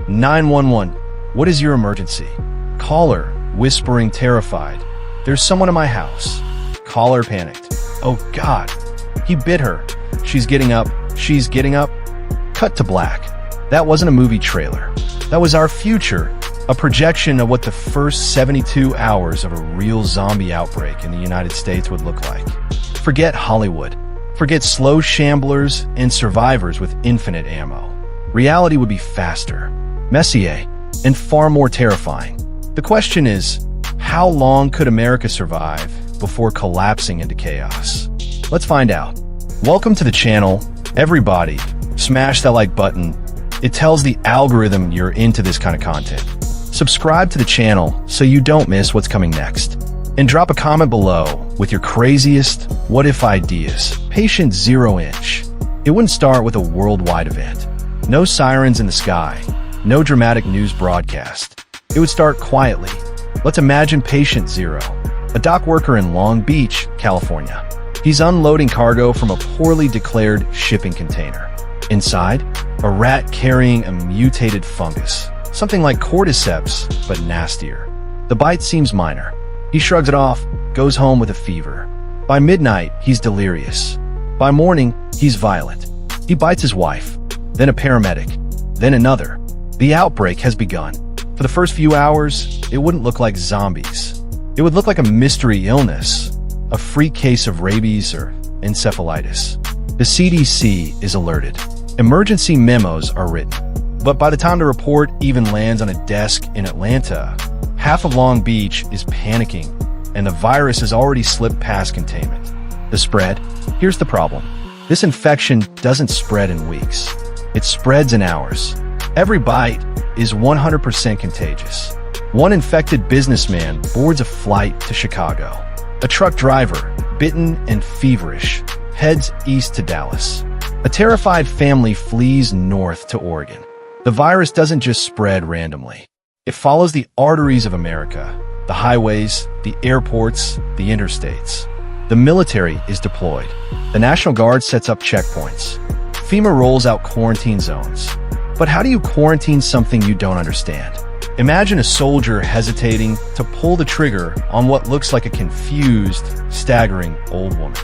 911. What is your emergency? Caller, whispering terrified. There's someone in my house. Caller panicked. Oh God, he bit her. She's getting up. She's getting up. Cut to black. That wasn't a movie trailer. That was our future, a projection of what the first 72 hours of a real zombie outbreak in the United States would look like. Forget Hollywood. Forget slow shamblers and survivors with infinite ammo. Reality would be faster, messier, and far more terrifying. The question is, how long could America survive before collapsing into chaos? Let's find out. Welcome to the channel, everybody. Smash that like button. It tells the algorithm you're into this kind of content. Subscribe to the channel so you don't miss what's coming next. And drop a comment below with your craziest what-if ideas. Patient 0 Inch. It wouldn't start with a worldwide event. No sirens in the sky. No dramatic news broadcast. It would start quietly. Let's imagine Patient 0, a dock worker in Long Beach, California. He's unloading cargo from a poorly declared shipping container. Inside, a rat carrying a mutated fungus. Something like cordyceps, but nastier. The bite seems minor. He shrugs it off, goes home with a fever. By midnight, he's delirious. By morning, he's violent. He bites his wife, then a paramedic, then another. The outbreak has begun. For the first few hours, it wouldn't look like zombies. It would look like a mystery illness, a freak case of rabies or encephalitis. The CDC is alerted. Emergency memos are written. But by the time the report even lands on a desk in Atlanta, half of Long Beach is panicking, and the virus has already slipped past containment. The spread? Here's the problem. This infection doesn't spread in weeks. It spreads in hours. Every bite is 100% contagious. One infected businessman boards a flight to Chicago. A truck driver, bitten and feverish, heads east to Dallas. A terrified family flees north to Oregon. The virus doesn't just spread randomly. It follows the arteries of America, the highways, the airports, the interstates. The military is deployed. The National Guard sets up checkpoints. FEMA rolls out quarantine zones. But how do you quarantine something you don't understand? Imagine a soldier hesitating to pull the trigger on what looks like a confused, staggering old woman.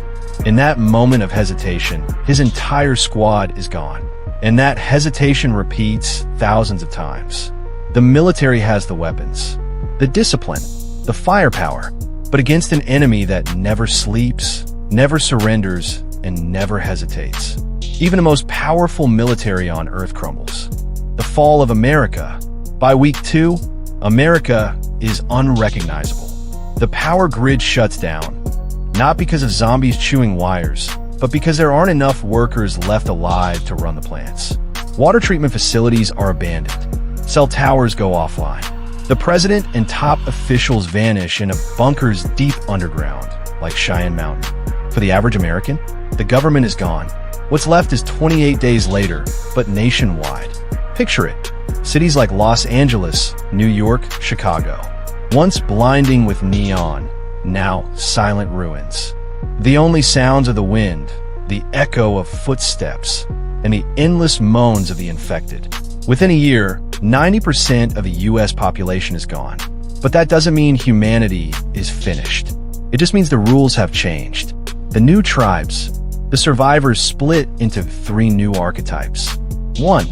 In that moment of hesitation, his entire squad is gone. And that hesitation repeats thousands of times. The military has the weapons, the discipline, the firepower, but against an enemy that never sleeps, never surrenders, and never hesitates. Even the most powerful military on Earth crumbles. The fall of America. By week 2, America is unrecognizable. The power grid shuts down, not because of zombies chewing wires, but because there aren't enough workers left alive to run the plants. Water treatment facilities are abandoned. Cell towers go offline. The president and top officials vanish in bunkers deep underground, like Cheyenne Mountain. For the average American, the government is gone. What's left is 28 days later, but nationwide. Picture it. Cities like Los Angeles, New York, Chicago. Once blinding with neon, now silent ruins. The only sounds are the wind, the echo of footsteps, and the endless moans of the infected. Within a year, 90% of the U.S. population is gone. But that doesn't mean humanity is finished. It just means the rules have changed. The new tribes, the survivors split into 3 new archetypes. 1,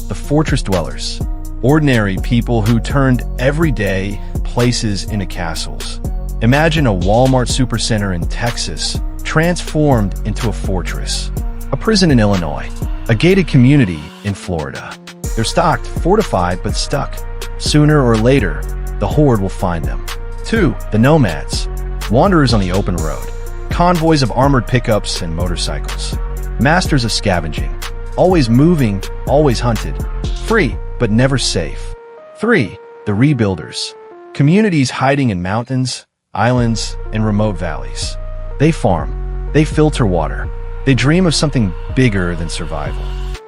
the fortress dwellers. Ordinary people who turned everyday places into castles. Imagine a Walmart supercenter in Texas transformed into a fortress. A prison in Illinois. A gated community in Florida. They're stocked, fortified, but stuck. Sooner or later, the horde will find them. 2, the nomads. Wanderers on the open road. Convoys of armored pickups and motorcycles. Masters of scavenging. Always moving, always hunted. Free, but never safe. 3, the rebuilders. Communities hiding in mountains, islands, and remote valleys. They farm. They filter water. They dream of something bigger than survival.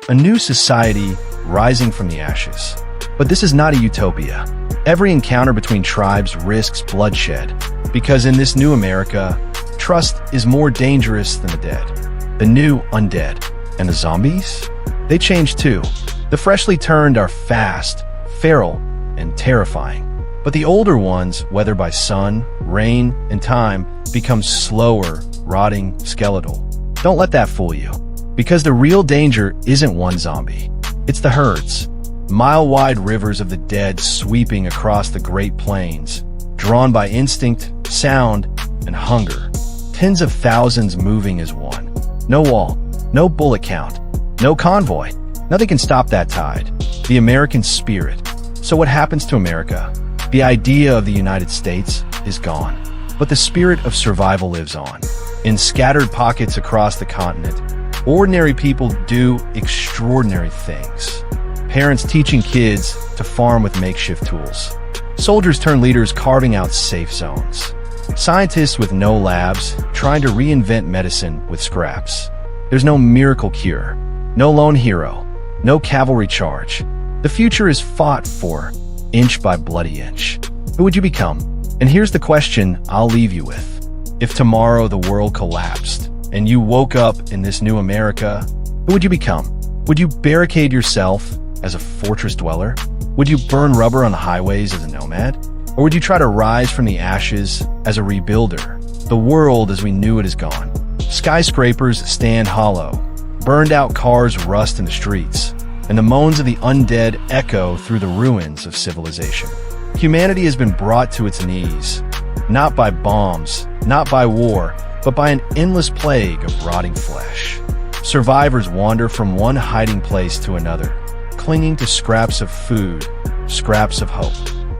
A new society rising from the ashes. But this is not a utopia. Every encounter between tribes risks bloodshed, because in this new America, trust is more dangerous than the dead. The new undead. And the zombies? They change too. The freshly turned are fast, feral, and terrifying. But the older ones, whether by sun, rain, and time, become slower, rotting, skeletal. Don't let that fool you. Because the real danger isn't one zombie. It's the herds. Mile-wide rivers of the dead sweeping across the Great Plains, drawn by instinct, sound, and hunger. Tens of thousands moving as one. No wall, no bullet count, no convoy. Nothing can stop that tide. The American spirit. So what happens to America? The idea of the United States is gone. But the spirit of survival lives on. In scattered pockets across the continent, ordinary people do extraordinary things. Parents teaching kids to farm with makeshift tools. Soldiers turn leaders carving out safe zones. Scientists with no labs trying to reinvent medicine with scraps. There's no miracle cure, no lone hero, no cavalry charge. The future is fought for, inch by bloody inch. Who would you become? And here's the question I'll leave you with. If tomorrow the world collapsed and you woke up in this new America, who would you become? Would you barricade yourself as a fortress dweller? Would you burn rubber on the highways as a nomad? Or would you try to rise from the ashes as a rebuilder? The world as we knew it is gone. Skyscrapers stand hollow. Burned out cars rust in the streets. And the moans of the undead echo through the ruins of civilization. Humanity has been brought to its knees. Not by bombs, not by war, but by an endless plague of rotting flesh. Survivors wander from one hiding place to another, clinging to scraps of food, scraps of hope.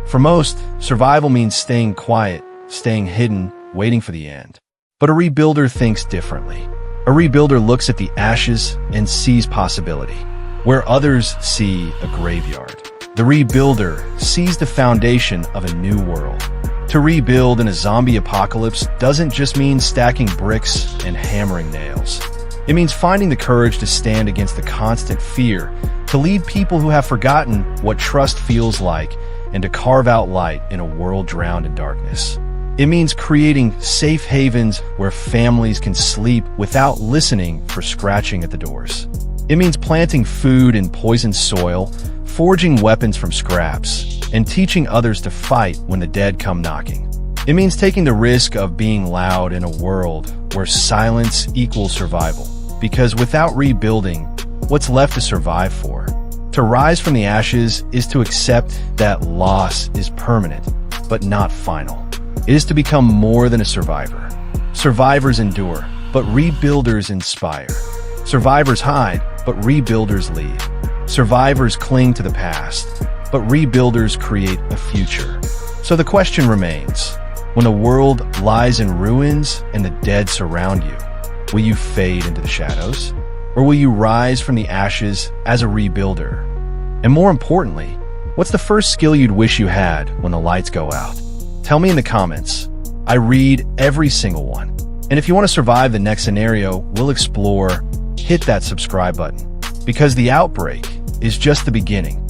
For most, survival means staying quiet, staying hidden, waiting for the end. But a rebuilder thinks differently. A rebuilder looks at the ashes and sees possibility, where others see a graveyard. The rebuilder sees the foundation of a new world. To rebuild in a zombie apocalypse doesn't just mean stacking bricks and hammering nails. It means finding the courage to stand against the constant fear, to lead people who have forgotten what trust feels like, and to carve out light in a world drowned in darkness. It means creating safe havens where families can sleep without listening for scratching at the doors. It means planting food in poisoned soil, forging weapons from scraps, and teaching others to fight when the dead come knocking. It means taking the risk of being loud in a world where silence equals survival. Because without rebuilding, what's left to survive for? To rise from the ashes is to accept that loss is permanent, but not final. It is to become more than a survivor. Survivors endure, but rebuilders inspire. Survivors hide, but rebuilders lead. Survivors cling to the past, but rebuilders create a future. So the question remains, when the world lies in ruins and the dead surround you, will you fade into the shadows? Or will you rise from the ashes as a rebuilder? And more importantly, what's the first skill you'd wish you had when the lights go out? Tell me in the comments. I read every single one. And if you want to survive the next scenario we'll explore, hit that subscribe button. Because the outbreak is just the beginning.